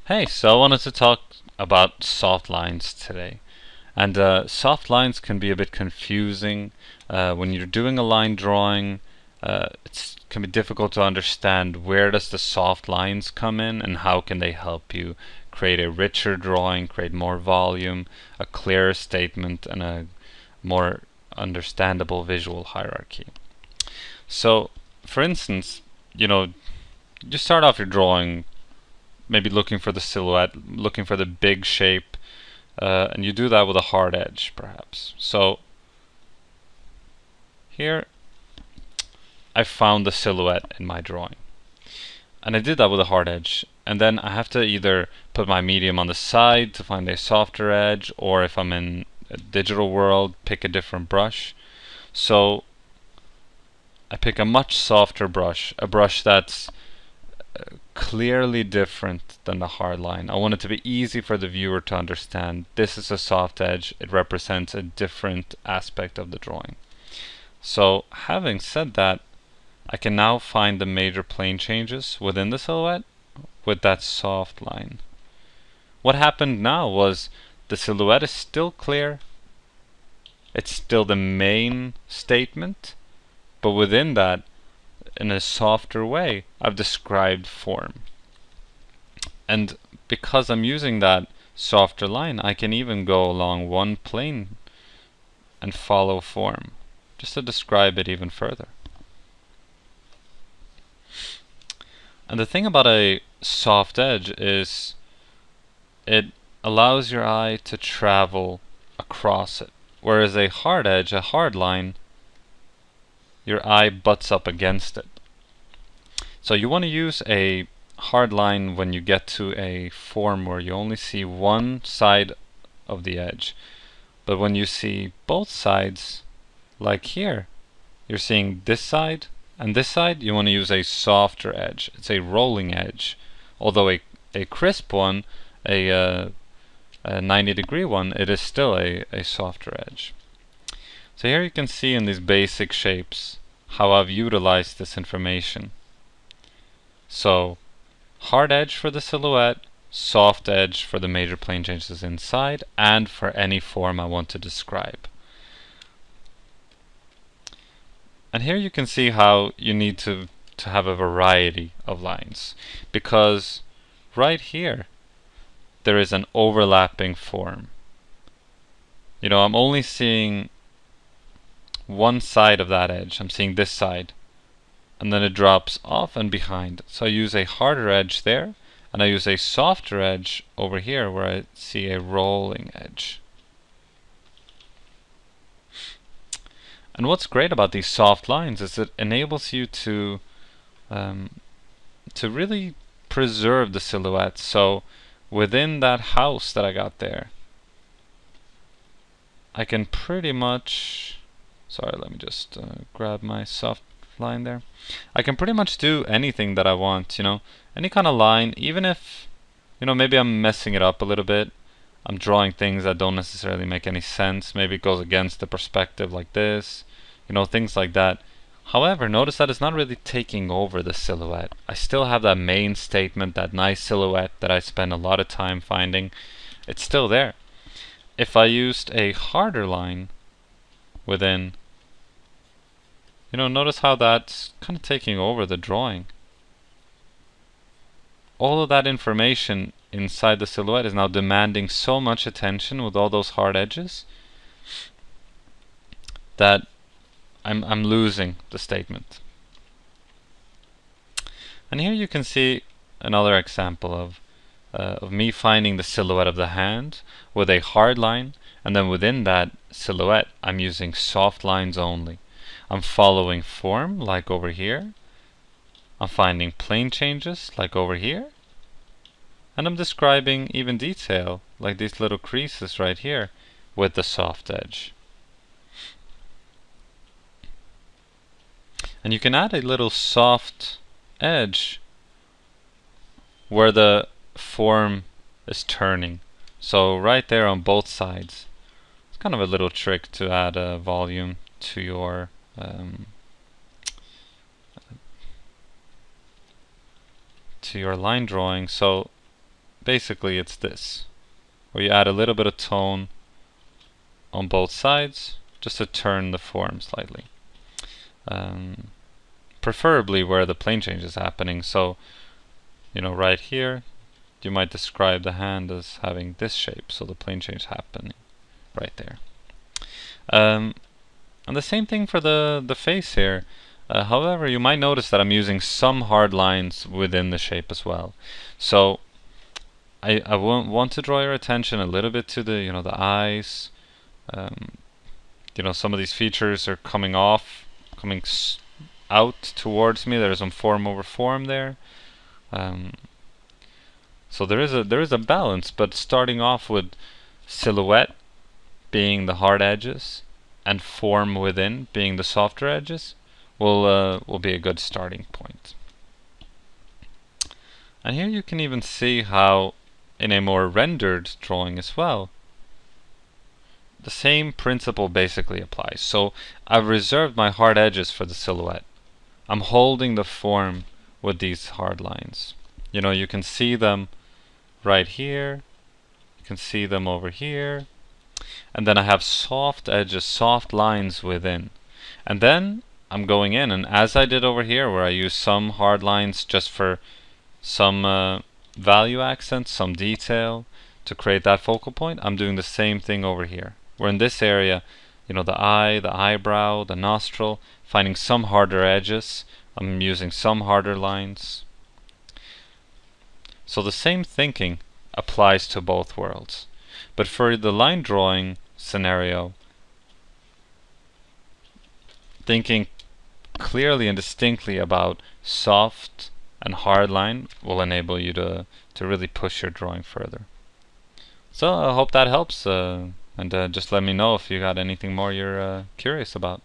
Hey, so I wanted to talk about soft lines today. And soft lines can be a bit confusing. When you're doing a line drawing, it can be difficult to understand where does the soft lines come in and how can they help you create a richer drawing, create more volume, a clearer statement, and a more understandable visual hierarchy. So, for instance, you know, you start off your drawing maybe looking for the silhouette, looking for the big shape, and you do that with a hard edge, perhaps. So here I found the silhouette in my drawing, and I did that with a hard edge. And then I have to either put my medium on the side to find a softer edge, or if I'm in a digital world, pick a different brush. So I pick a much softer brush, a brush that's clearly different than the hard line. I want it to be easy for the viewer to understand this is a soft edge, it represents a different aspect of the drawing. So having said that, I can now find the major plane changes within the silhouette with that soft line. What happened now was the silhouette is still clear, it's still the main statement, but within that, in a softer way, I've described form. And because I'm using that softer line, I can even go along one plane and follow form, just to describe it even further. And the thing about a soft edge is it allows your eye to travel across it, whereas a hard edge, a hard line, your eye butts up against it. So you want to use a hard line when you get to a form where you only see one side of the edge. But when you see both sides, like here, you're seeing this side and this side, you want to use a softer edge. It's a rolling edge. Although a crisp one, a 90-degree one, it is still a softer edge. So here you can see in these basic shapes how I've utilized this information. So hard edge for the silhouette, soft edge for the major plane changes inside, and for any form I want to describe. And here you can see how you need to have a variety of lines, because right here there is an overlapping form. You know, I'm only seeing one side of that edge. I'm seeing this side, and then it drops off and behind. So I use a harder edge there, and I use a softer edge over here where I see a rolling edge. And what's great about these soft lines is it enables you to really preserve the silhouette. So within that house that I got there, I can pretty much, sorry, let me just grab my soft line there. I can pretty much do anything that I want, you know, any kind of line, even if, you know, maybe I'm messing it up a little bit. I'm drawing things that don't necessarily make any sense. Maybe it goes against the perspective like this, you know, things like that. However, notice that it's not really taking over the silhouette. I still have that main statement, that nice silhouette that I spend a lot of time finding. It's still there. If I used a harder line within, you know, notice how that's kind of taking over the drawing. All of that information inside the silhouette is now demanding so much attention with all those hard edges that I'm losing the statement. And here you can see another example of me finding the silhouette of the hand with a hard line, and then within that silhouette I'm using soft lines only. I'm following form like over here. I'm finding plane changes like over here. And I'm describing even detail like these little creases right here with the soft edge. And you can add a little soft edge where the form is turning. So right there on both sides. It's kind of a little trick to add a volume to your line drawing. So basically it's this, where you add a little bit of tone on both sides just to turn the form slightly. Preferably where the plane change is happening. So, right here, you might describe the hand as having this shape, so the plane change happening right there. And the same thing for the face here. However, you might notice that I'm using some hard lines within the shape as well. So I want to draw your attention a little bit to the eyes. Some of these features are coming out towards me. There's some form over form there. So there is a balance, but starting off with silhouette being the hard edges and form within being the softer edges will be a good starting point. And here you can even see how in a more rendered drawing as well, the same principle basically applies. So I've reserved my hard edges for the silhouette. I'm holding the form with these hard lines. You can see them right here. You can see them over here. And then I have soft edges, soft lines within. And then I'm going in, and as I did over here, where I use some hard lines just for some value accents, some detail to create that focal point, I'm doing the same thing over here. Where in this area, the eye, the eyebrow, the nostril, finding some harder edges, I'm using some harder lines. So the same thinking applies to both worlds. But for the line drawing scenario, thinking clearly and distinctly about soft and hard line will enable you to really push your drawing further. So I hope that helps, and just let me know if you got anything more you're curious about.